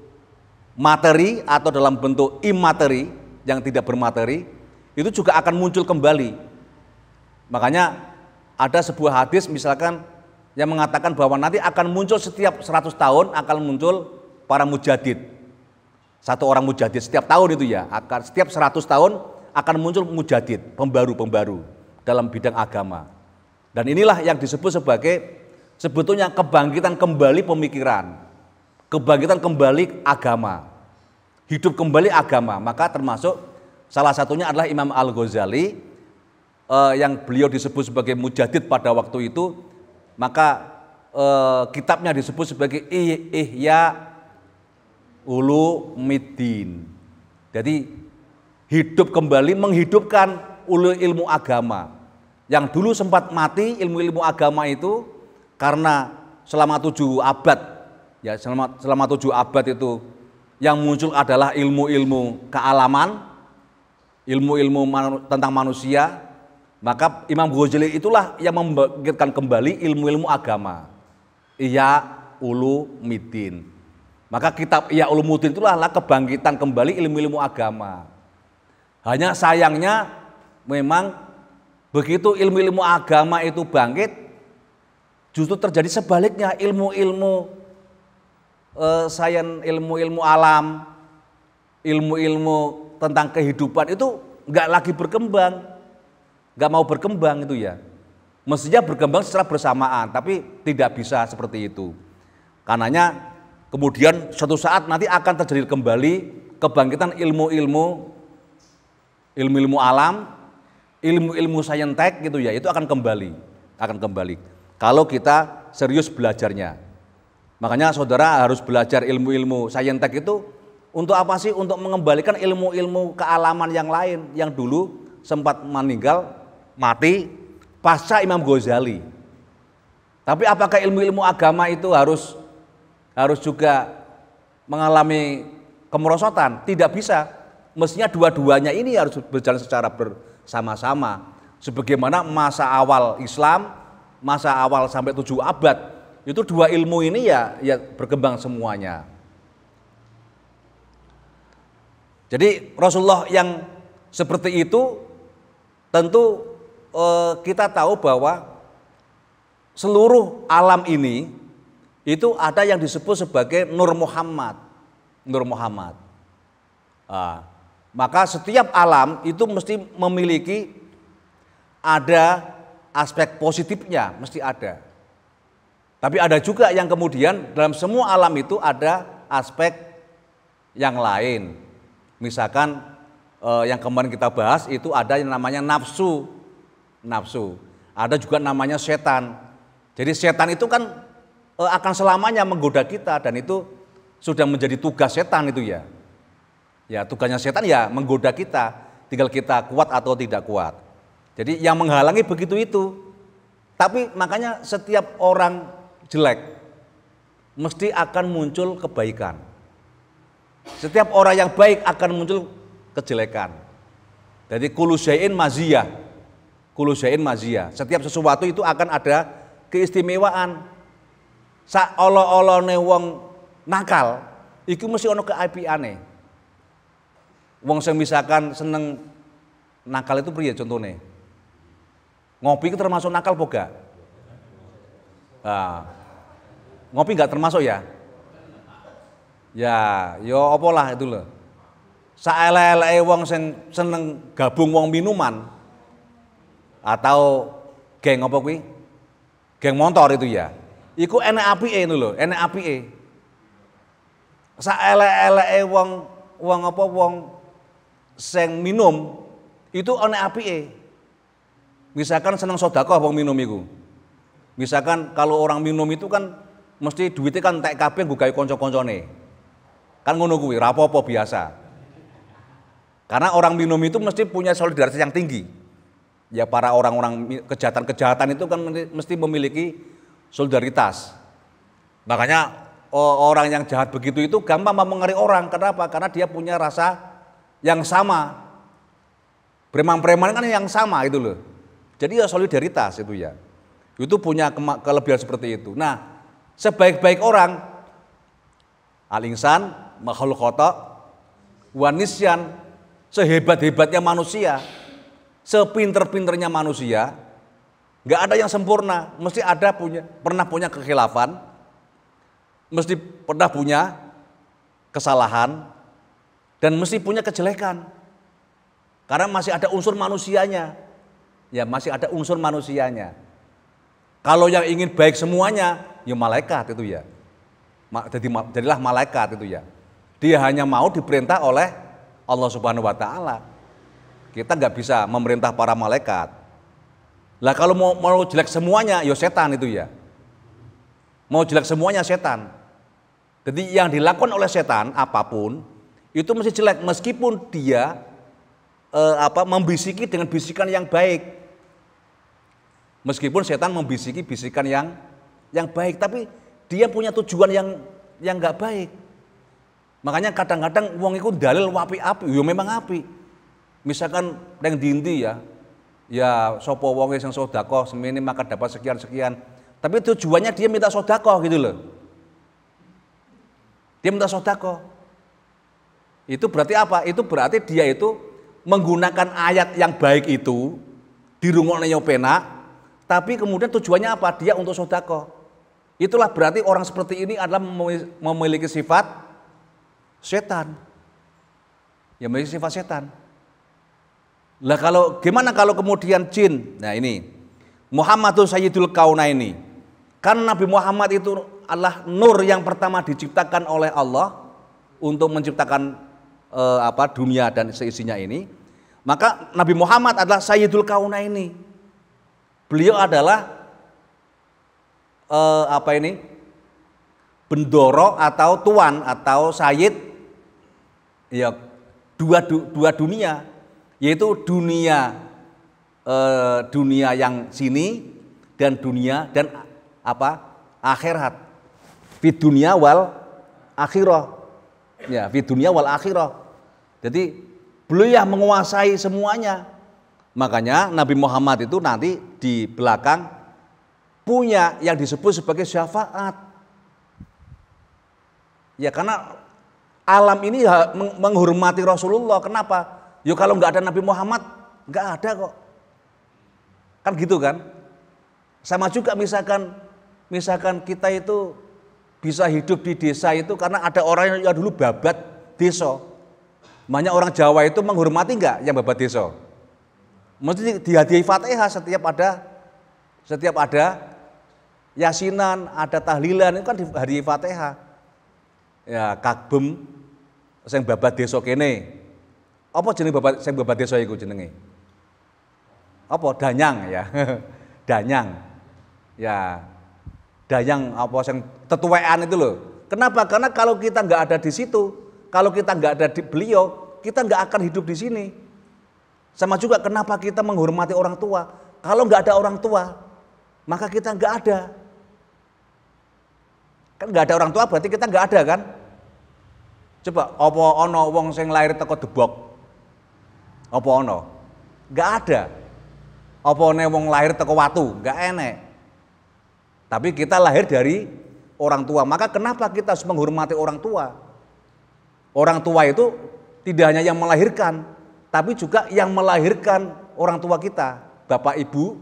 materi atau dalam bentuk imateri yang tidak bermateri? itu juga akan muncul kembali. Makanya ada sebuah hadis misalkan yang mengatakan bahwa nanti akan muncul setiap 100 tahun akan muncul para mujadid. Satu orang mujadid setiap tahun itu ya, akan setiap 100 tahun akan muncul mujadid, pembaru-pembaru dalam bidang agama. Dan inilah yang disebut sebagai sebetulnya kebangkitan kembali pemikiran, kebangkitan kembali agama, hidup kembali agama. Maka termasuk salah satunya adalah Imam Al-Ghazali yang beliau disebut sebagai mujadid pada waktu itu. Maka kitabnya disebut sebagai Ihya Ulumiddin. Jadi hidup kembali, menghidupkan ilmu agama yang dulu sempat mati. Ilmu-ilmu agama itu karena selama 7 abad ya, selama 7 abad itu yang muncul adalah ilmu-ilmu kealaman, ilmu-ilmu tentang manusia. Maka Imam Ghazali itulah yang membangkitkan kembali ilmu-ilmu agama, Ihya Ulumiddin. Maka kitab Ihya Ulumuddin itulah kebangkitan kembali ilmu-ilmu agama. Hanya sayangnya memang begitu ilmu-ilmu agama itu bangkit, justru terjadi sebaliknya. Ilmu-ilmu sains, ilmu-ilmu alam, ilmu-ilmu tentang kehidupan itu nggak lagi berkembang, nggak mau berkembang itu ya. Mestinya berkembang secara bersamaan, tapi tidak bisa seperti itu. Karenanya kemudian suatu saat nanti akan terjadi kembali kebangkitan ilmu-ilmu alam, ilmu-ilmu saintek gitu ya, itu akan kembali. Kalau kita serius belajarnya. Makanya saudara harus belajar ilmu-ilmu saintek itu untuk apa sih? Untuk mengembalikan ilmu-ilmu kealaman yang lain yang dulu sempat mati pasca Imam Ghazali. Tapi apakah ilmu-ilmu agama itu harus juga mengalami kemerosotan? Tidak bisa. Mestinya dua-duanya ini harus berjalan secara bersama-sama. Sebagaimana masa awal Islam, masa awal sampai 7 abad, itu dua ilmu ini ya berkembang semuanya. Jadi Rasulullah yang seperti itu tentu kita tahu bahwa seluruh alam ini itu ada yang disebut sebagai Nur Muhammad. Maka setiap alam itu mesti memiliki ada aspek positifnya, mesti ada. Tapi ada juga yang kemudian dalam semua alam itu ada aspek yang lain. Misalkan yang kemarin kita bahas itu ada yang namanya nafsu. Ada juga namanya setan. Jadi setan itu kan akan selamanya menggoda kita, dan itu sudah menjadi tugas setan itu ya. Ya, tugasnya setan ya menggoda kita, tinggal kita kuat atau tidak kuat. Jadi yang menghalangi begitu itu. Tapi makanya setiap orang jelek mesti akan muncul kebaikan. Setiap orang yang baik akan muncul kejelekan. Jadi kullu syai'in maziyah. Setiap sesuatu itu akan ada keistimewaan. Sak olo-olone wong nakal iku mesti ono keapiane. Wong sing misalkan seneng nakal itu priye contone? Ngopi itu termasuk nakal boga? Nah, ngopi enggak termasuk ya? Ya, yo apa lah itu loh. Saelek-eleke wong sing seneng gabung wong minuman atau geng apa kuwi? Geng motor itu ya. Iku enek apike itu lho, enek apike. Saelek-eleke wong sing minum itu enek apike. Misalkan seneng sedekah wong minum iku. Misalkan kalau orang minum itu kan mesti duitnya kan entek kabeh nggo gawe kanca-kancane. Kan ngono kuwi, ra apa-apa biasa. Karena orang minum itu mesti punya solidaritas yang tinggi. Ya para orang-orang kejahatan-kejahatan itu kan mesti memiliki solidaritas. Makanya orang yang jahat begitu itu gampang mempengaruhi orang. Kenapa? Karena dia punya rasa yang sama. Preman-preman kan yang sama itu loh. Jadi ya solidaritas itu ya. Itu punya kelebihan seperti itu. Nah, sebaik-baik orang, al-insan makhluk khata' wa nisyan, sehebat-hebatnya manusia sepinter-pinternya manusia, nggak ada yang sempurna, mesti ada pernah punya kekhilafan, mesti pernah punya kesalahan, dan mesti punya kejelekan. Karena masih ada unsur manusianya. Ya, masih ada unsur manusianya. Kalau yang ingin baik semuanya, ya malaikat itu ya. Jadilah malaikat itu ya. Dia hanya mau diperintah oleh Allah Subhanahu wa taala. Kita nggak bisa memerintah para malaikat. Lah kalau mau jelek semuanya, ya setan itu ya. Mau jelek semuanya setan. Jadi yang dilakukan oleh setan apapun itu mesti jelek meskipun dia membisiki dengan bisikan yang baik. Meskipun setan membisiki bisikan yang baik, tapi dia punya tujuan yang nggak baik. Makanya kadang-kadang wong iku dalil wapi-api, ya memang api. Misalkan yang dinti ya sopo wong sing sedekah semene maka dapat sekian-sekian. Tapi tujuannya dia minta sedekah gitu loh. Dia minta sedekah. Itu berarti apa? Itu berarti dia itu menggunakan ayat yang baik itu dirungokne yo penak, tapi kemudian tujuannya apa? Dia untuk sedekah. Itulah berarti orang seperti ini adalah memiliki sifat setan. Ya memiliki sifat setan. Lah gimana kalau kemudian jin? Nah ini Muhammadun Sayyidul Kaunaini. Kan Nabi Muhammad itu adalah nur yang pertama diciptakan oleh Allah untuk menciptakan dunia dan seisinya ini. Maka Nabi Muhammad adalah Sayyidul Kaunaini. Beliau adalah bendoro atau tuan atau sayyid ya dua dunia. Yaitu dunia yang sini dan dunia dan akhirat. Fid dunya wal akhirah. Ya, fid dunya wal akhirah. Jadi beliau yang menguasai semuanya. Makanya Nabi Muhammad itu nanti di belakang punya yang disebut sebagai syafaat. Ya karena alam ini menghormati Rasulullah. Kenapa? Ya kalau nggak ada Nabi Muhammad, nggak ada kok. Kan gitu kan? Sama juga misalkan kita itu bisa hidup di desa itu karena ada orang yang dulu babat desa. Banyak orang Jawa itu menghormati nggak yang babat desa? Mesti dihadiahi Fatihah setiap ada yasinan, ada tahlilan itu kan dihadiahi Fatihah. Ya kagbem sing babat desa kene. Apa jeneng babat desa iku jenenge? Apa danyang ya. Danyang. Ya. Danyang apa sing tetuwekan itu loh. Kenapa? Karena kalau kita nggak ada di situ, kalau kita nggak ada di beliau, kita nggak akan hidup di sini. Sama juga kenapa kita menghormati orang tua? Kalau nggak ada orang tua, maka kita nggak ada. Kan nggak ada orang tua berarti kita nggak ada kan? Coba apa ono wong sing lahir teko Debok? Apa ono? Nggak ada. Apa ono wong lahir teko Watu? Nggak enek. Tapi kita lahir dari orang tua. Maka kenapa kita harus menghormati orang tua? Orang tua itu tidak hanya yang melahirkan, tapi juga yang melahirkan orang tua kita. Bapak Ibu,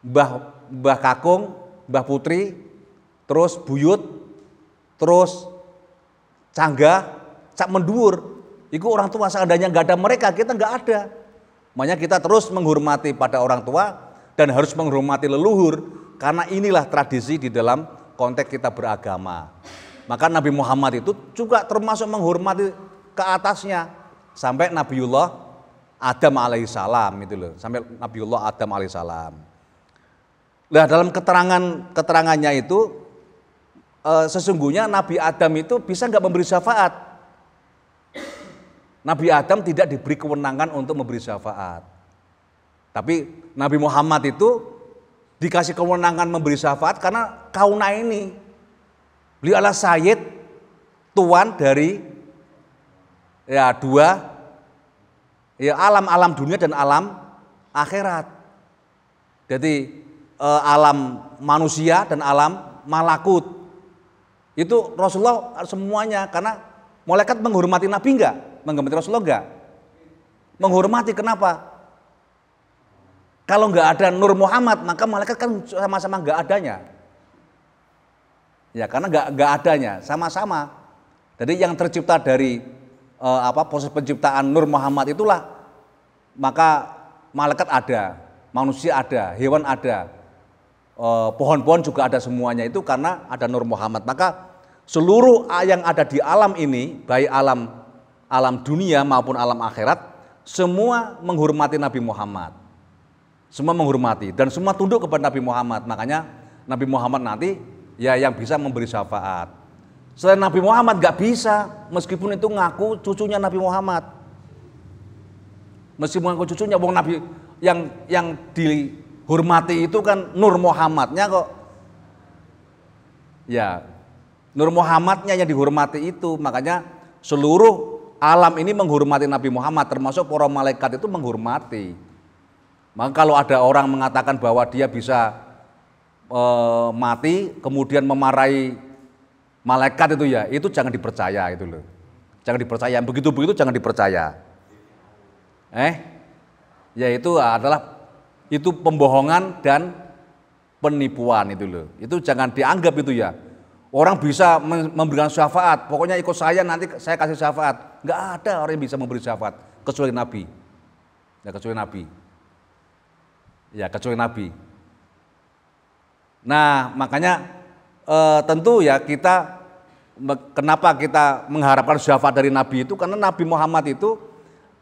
Mbah Kakung, Mbah Putri, terus Buyut, terus Cangga, Cak Menduwur. Itu orang tua, seandainya nggak ada mereka, kita nggak ada. Makanya kita terus menghormati pada orang tua dan harus menghormati leluhur, karena inilah tradisi di dalam konteks kita beragama. Maka Nabi Muhammad itu juga termasuk menghormati ke atasnya sampai Nabiullah Adam alaihissalam itu loh, sampai Nabiullah Adam alaihissalam. Nah dalam keterangannya itu sesungguhnya Nabi Adam itu bisa nggak memberi syafaat. Nabi Adam tidak diberi kewenangan untuk memberi syafaat. Tapi Nabi Muhammad itu dikasih kewenangan memberi syafaat karena kaunaini. Beliau adalah sayyid, tuan dari dua alam dunia dan alam akhirat. Jadi alam manusia dan alam malakut. Itu Rasulullah semuanya, karena malaikat menghormati Nabi enggak? Menghormati Rasulullah enggak? menghormati. Kenapa? Kalau nggak ada Nur Muhammad, maka malaikat kan sama-sama nggak adanya. Ya karena nggak adanya, sama-sama. Jadi yang tercipta dari proses penciptaan Nur Muhammad itulah, maka malaikat ada, manusia ada, hewan ada, pohon-pohon juga ada, semuanya itu karena ada Nur Muhammad. Maka seluruh yang ada di alam ini, baik alam dunia maupun alam akhirat, semua menghormati Nabi Muhammad. Semua menghormati dan semua tunduk kepada Nabi Muhammad. Makanya Nabi Muhammad nanti ya yang bisa memberi syafaat. Selain Nabi Muhammad nggak bisa, meskipun itu ngaku cucunya Nabi Muhammad. Meskipun ngaku cucunya, wong Nabi yang dihormati itu kan Nur Muhammadnya kok. Ya, Nur Muhammadnya yang dihormati itu, makanya seluruh alam ini menghormati Nabi Muhammad, termasuk para malaikat itu menghormati. Maka kalau ada orang mengatakan bahwa dia bisa mati kemudian memarahi malaikat itu ya, itu jangan dipercaya itu loh. Jangan dipercaya, begitu-begitu jangan dipercaya. Ya itu pembohongan dan penipuan itu loh. Itu jangan dianggap itu ya. Orang bisa memberikan syafaat, pokoknya ikut saya nanti saya kasih syafaat. Enggak ada orang yang bisa memberi syafaat kecuali Nabi. Ya kecuali Nabi. Ya kecuali Nabi. Nah makanya tentu ya kenapa kita mengharapkan syafaat dari Nabi itu, karena Nabi Muhammad itu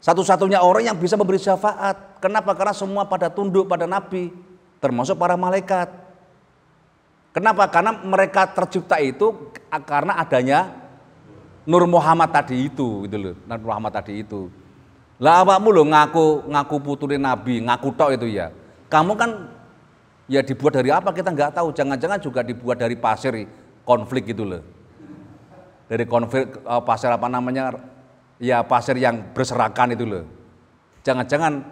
satu-satunya orang yang bisa memberi syafaat. Kenapa? Karena semua pada tunduk pada Nabi, termasuk para malaikat. Kenapa? Karena mereka tercipta itu karena adanya Nur Muhammad tadi itu, gitu loh. Nur Muhammad tadi itu. Lah awakmu lho ngaku putune Nabi, ngaku tok itu ya. Kamu kan ya dibuat dari apa kita nggak tahu. Jangan-jangan juga dibuat dari pasir konflik gitu loh. Dari konflik pasir apa namanya? Ya pasir yang berserakan itu loh. Jangan-jangan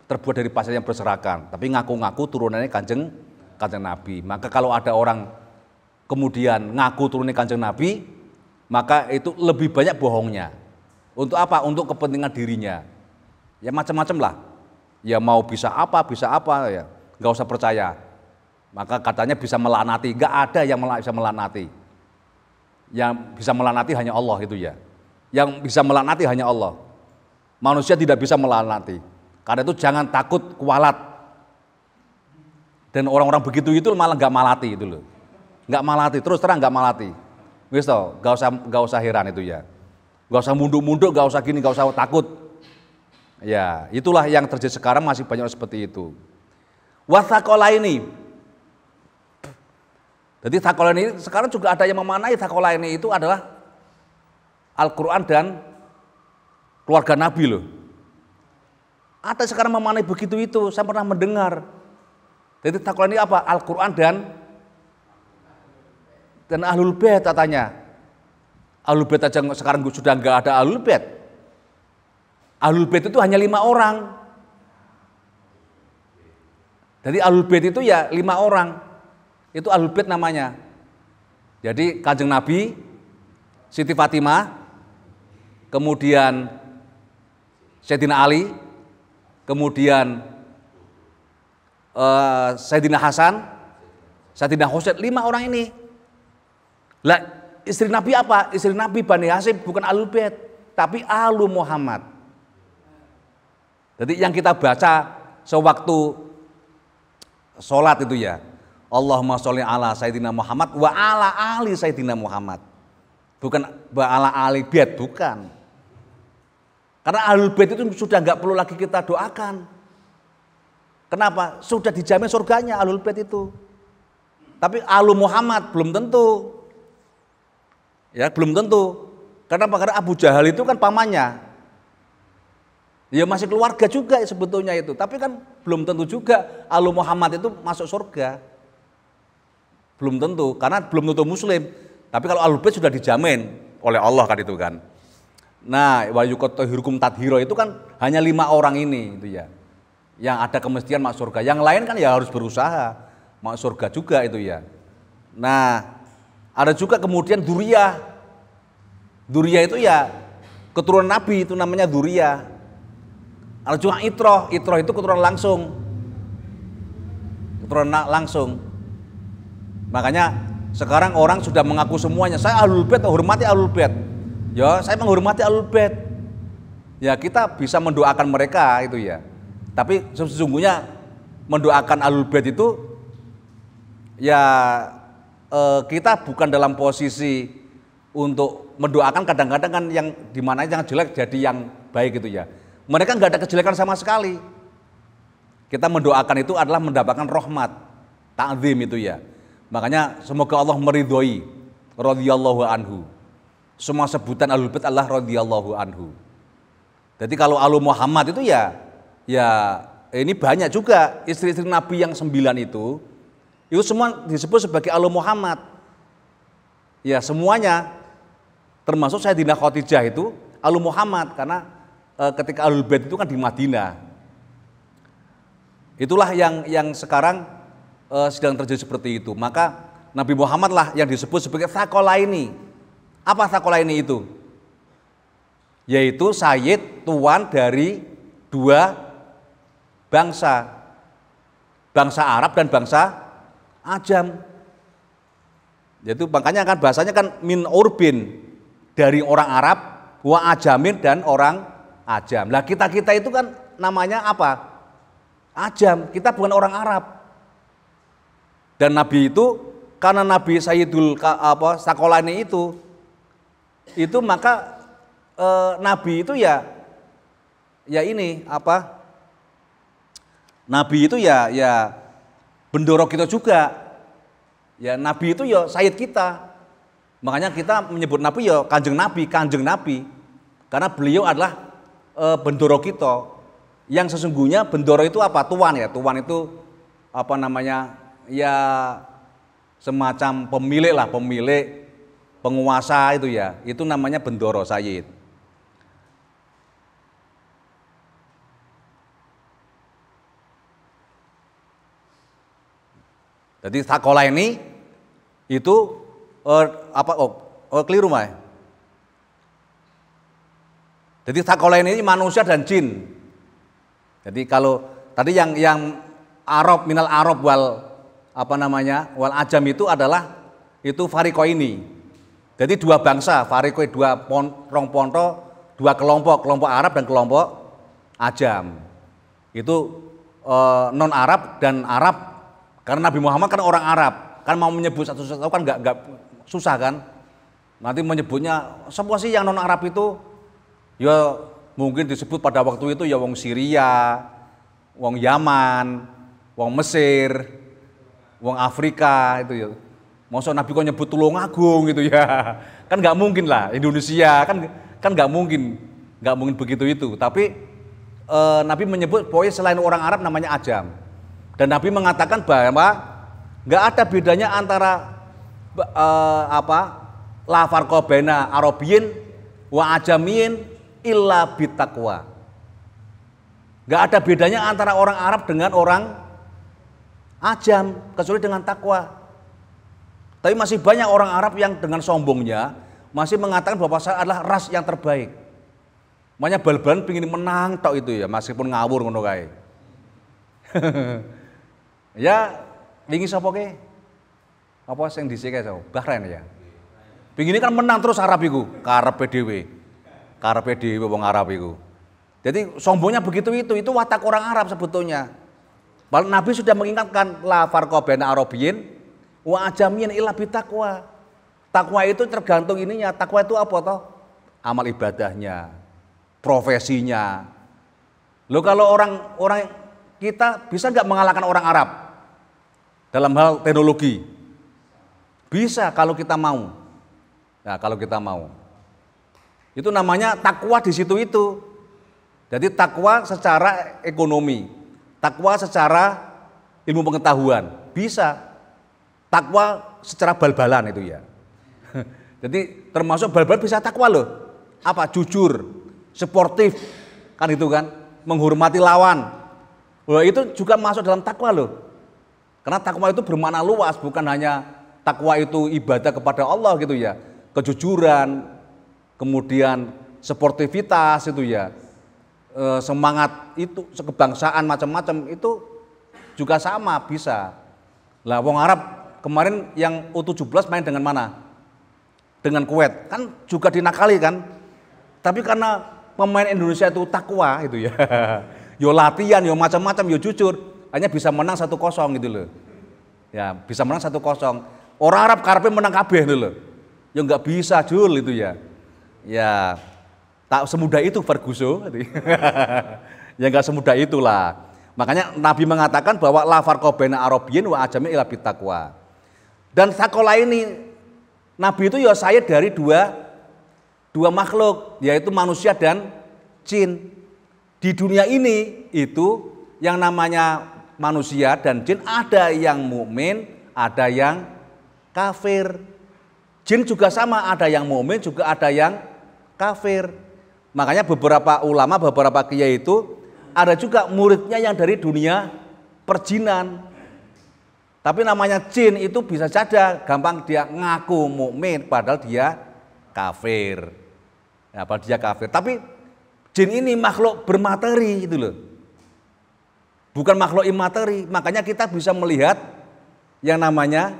terbuat dari pasir yang berserakan, tapi ngaku-ngaku turunannya kanjeng Nabi. Maka kalau ada orang kemudian ngaku turunnya kanjeng Nabi, maka itu lebih banyak bohongnya. Untuk apa? Untuk kepentingan dirinya. Ya macam-macam lah. Ya mau bisa apa ya, nggak usah percaya. Maka katanya bisa melaknati, nggak ada yang bisa melaknati. Yang bisa melaknati hanya Allah itu ya. Yang bisa melaknati hanya Allah. Manusia tidak bisa melaknati. Karena itu jangan takut kualat. Dan orang-orang begitu itu malah nggak malati itu loh. Nggak malati, terus terang nggak malati. Wis toh, nggak usah heran itu ya. Nggak usah munduk-munduk, nggak usah gini, nggak usah takut. Ya, itulah yang terjadi sekarang, masih banyak seperti itu. Wasakola ini. Jadi sakola ini sekarang juga ada yang memanai sakola ini itu adalah Al-Quran dan keluarga Nabi loh. Ada sekarang memanai begitu itu, saya pernah mendengar. Jadi sakola ini apa? Al-Quran dan Ahlul Bait katanya. Ahlul Bait aja sekarang sudah nggak ada Ahlul Bait. Ahlul Bait itu hanya 5 orang. Jadi Ahlul Bait itu ya 5 orang. Itu Ahlul Bait namanya. Jadi Kanjeng Nabi, Siti Fatimah, kemudian Sayyidina Ali, kemudian Sayyidina Hasan, Sayyidina Husain, 5 orang ini. Lah istri Nabi apa? Istri Nabi Bani Hasyim bukan Ahlul Bait, tapi Alu Muhammad. Jadi yang kita baca sewaktu sholat itu ya, Allahumma sholli ala Sayyidina Muhammad wa ala ali Sayyidina Muhammad. Bukan wa ala ali bait, bukan. Karena Ahlul Bait itu sudah nggak perlu lagi kita doakan. Kenapa? Sudah dijamin surganya Ahlul Bait itu. Tapi Alu Muhammad belum tentu. Ya, belum tentu. Kenapa? Karena Abu Jahal itu kan pamannya. Ya masih keluarga juga sebetulnya itu, tapi kan belum tentu juga Alu Muhammad itu masuk surga. Belum tentu, karena belum tentu muslim. Tapi kalau Ahlul Bait sudah dijamin oleh Allah kan itu kan. Nah, wa yuqathirukum tadhira itu kan hanya 5 orang ini itu ya. Yang ada kemestian masuk surga. Yang lain kan ya harus berusaha masuk surga juga itu ya. Nah, ada juga kemudian dzurriyyah. Dzurriyyah itu ya keturunan Nabi, itu namanya dzurriyyah. Ada juga itroh itu keturunan langsung. Keturunan langsung. Makanya sekarang orang sudah mengaku semuanya, saya Ahlul Bait, hormati Ahlul Bait. Ya, saya menghormati Ahlul Bait. Ya, kita bisa mendoakan mereka itu ya. Tapi sesungguhnya mendoakan Ahlul Bait itu ya kita bukan dalam posisi untuk mendoakan, kadang-kadang kan yang dimana yang jelek jadi yang baik gitu ya. Mereka nggak ada kejelekan sama sekali. Kita mendoakan itu adalah mendapatkan rahmat, ta'zim itu ya. Makanya semoga Allah meridhoi radhiyallahu anhu. Semua sebutan Ahlul Bait Allah radhiyallahu anhu. Jadi kalau Alu Muhammad itu ya ini banyak juga istri-istri Nabi yang 9 itu semua disebut sebagai Alu Muhammad. Ya semuanya, termasuk Sayyidina Khadijah itu Alu Muhammad, karena ketika Ahlul Bait itu kan di Madinah. Itulah yang sekarang sedang terjadi seperti itu. Maka Nabi Muhammad lah yang disebut sebagai Tsaqalaini. Apa Tsaqalaini itu? Yaitu sayyid, tuan dari dua bangsa. Bangsa Arab dan bangsa Ajam. Yaitu makanya kan bahasanya kan min urbin, dari orang Arab, wa ajamin dan orang Ajam. Lah kita itu kan namanya apa? Ajam, kita bukan orang Arab. Dan Nabi itu karena Nabi Sayyidul Tsaqalaini itu maka Nabi itu ya ini apa? Nabi itu ya bendoro kita juga. Ya Nabi itu ya Sayyid kita. Makanya kita menyebut Nabi ya Kanjeng Nabi. Karena beliau adalah bendoro kita. Yang sesungguhnya bendoro itu apa? Tuan ya. Tuan itu apa namanya? Ya semacam pemilik lah, pemilik, penguasa itu ya. Itu namanya bendoro Sayyid. Jadi Tsaqalaini itu keliru Mas. Jadi Tsaqalaini ini manusia dan jin. Jadi kalau tadi yang Arab, minal Arab wal wal Ajam itu adalah itu fariqaini. Jadi dua bangsa, fariqoi dua ponto, dua kelompok Arab dan kelompok Ajam. Itu non Arab dan Arab. Karena Nabi Muhammad kan orang Arab, kan mau menyebut satu-satu kan nggak susah kan. Nanti menyebutnya semua sih yang non Arab itu, ya mungkin disebut pada waktu itu ya wong Syria, wong Yaman, wong Mesir, wong Afrika itu ya. Masa Nabi kok nyebut Tulungagung gitu ya, kan nggak mungkin lah. Indonesia kan nggak mungkin begitu itu. Tapi Nabi menyebut pokoknya selain orang Arab namanya Ajam. Dan Nabi mengatakan bahwa nggak ada bedanya antara la farqa baina Arabiyyin wa Ajamiyyin illa bittaqwa. Nggak ada bedanya antara orang Arab dengan orang Ajam kecuali dengan takwa. Tapi masih banyak orang Arab yang dengan sombongnya masih mengatakan bahwa saya adalah ras yang terbaik. Makanya bal-balan pingin menang tok itu ya, meskipun ngawur ngono kae. Ya, wingi sapa ke? Apa sing dhisik sapa? Bahrain ya. Pingine kan menang terus Arab iku, karepe dhewe. Karepe dhewe wong Arab iku. Jadi sombongnya begitu itu watak orang Arab sebetulnya. Padahal Nabi sudah mengingatkan la farqa baina Arabiyyin wa Ajamiyyin illa bittaqwa. Takwa itu tergantung ininya. Takwa itu apa toh? Amal ibadahnya, profesinya. Loh kalau orang kita bisa nggak mengalahkan orang Arab dalam hal teknologi? Bisa kalau kita mau. Nah, kalau kita mau. Itu namanya takwa di situ itu. Jadi takwa secara ekonomi, takwa secara ilmu pengetahuan, bisa. Takwa secara bal-balan itu ya. Jadi termasuk bal-balan bisa takwa loh. Apa? Jujur, sportif, kan itu kan, menghormati lawan. Wah, itu juga masuk dalam takwa loh. Karena takwa itu bermakna luas, bukan hanya takwa itu ibadah kepada Allah gitu ya. Kejujuran, kemudian sportivitas itu ya. semangat itu, kebangsaan macam-macam itu juga sama bisa. Lah wong Arab kemarin yang U17 main dengan mana? Dengan Kuwait, kan juga dinakali kan. Tapi karena pemain Indonesia itu takwa itu ya. Yo latihan, yo macam-macam, yo jujur, hanya bisa menang 1-0 gitu loh. Ya, bisa menang 1-0. Orang Arab karepe menang kabeh gitu loh. Ya enggak bisa Jul itu ya. Ya, tak semudah itu Ferguson. Ya enggak semudah itulah. Makanya Nabi mengatakan bahwa la farqa baina arabiyyin wa ajami illa bittaqwa. Dan sakola ini Nabi itu ya saya dari dua makhluk, yaitu manusia dan jin. Di dunia ini itu yang namanya manusia dan jin ada yang mukmin, ada yang kafir. Jin juga sama, ada yang mukmin juga ada yang kafir. Makanya beberapa ulama, beberapa kiai itu ada juga muridnya yang dari dunia perjinan. Tapi namanya jin itu bisa saja gampang dia ngaku mukmin padahal dia kafir. Ya, padahal dia kafir. Tapi jin ini makhluk bermateri gitu loh. Bukan makhluk imateri. Makanya kita bisa melihat yang namanya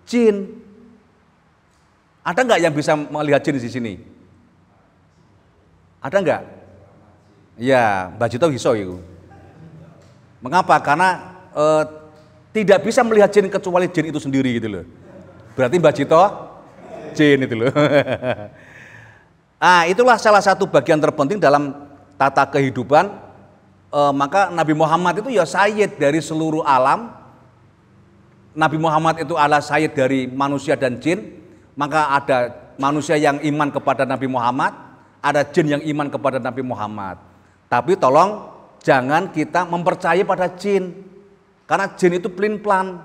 jin. Ada enggak yang bisa melihat jin di sini? Ada enggak? Ya, Mbak Jito iso itu. Mengapa? Karena tidak bisa melihat jin kecuali jin itu sendiri gitu loh. Berarti Mbak Jito jin itu loh. Itulah salah satu bagian terpenting dalam tata kehidupan. Maka Nabi Muhammad itu ya sayyid dari seluruh alam. Nabi Muhammad itu adalah sayyid dari manusia dan jin. Maka ada manusia yang iman kepada Nabi Muhammad, ada jin yang iman kepada Nabi Muhammad. Tapi tolong jangan kita mempercayai pada jin. Karena jin itu pelin-pelan.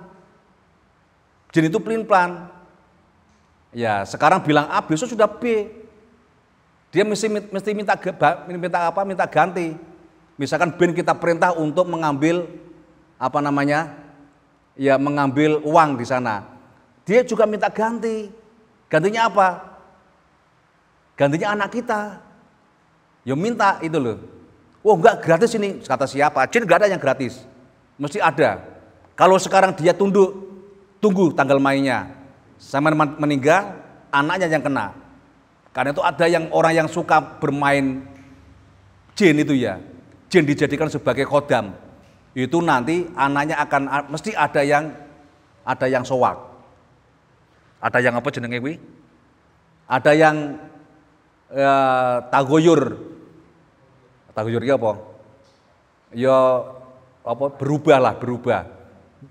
Jin itu pelin-pelan. Ya, sekarang bilang A, besok sudah B. Dia mesti minta ganti. Misalkan bin kita perintah untuk mengambil mengambil uang di sana. Dia juga minta ganti. Gantinya apa? Gantinya anak kita. Ya minta itu loh. Oh enggak gratis ini, kata siapa? Jin enggak ada yang gratis. Mesti ada. Kalau sekarang dia tunggu tanggal mainnya. Sampai meninggal, anaknya yang kena. Karena itu ada yang orang yang suka bermain jin itu ya. Jin dijadikan sebagai khodam. Itu nanti anaknya akan mesti ada yang sowak. Ada yang apa jenenge kuwi? Ada yang tagoyur. Tagoyur iki apa? Ya berubah.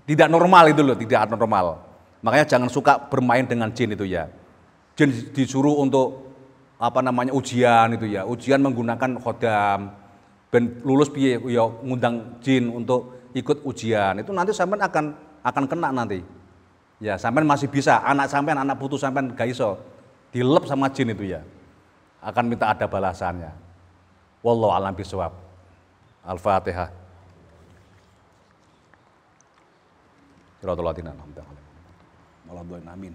Tidak normal itu loh, tidak normal. Makanya jangan suka bermain dengan jin itu ya. Jin disuruh untuk ujian itu ya. Ujian menggunakan khodam. Ben lulus piye ya ngundang jin untuk ikut ujian. Itu nanti sampean akan kena nanti. Ya, sampean masih bisa, anak putu sampean gak iso dilep sama jin itu ya. Akan minta ada balasannya. Wallahu a'lam bishawab. Al-Fatihah. Amin.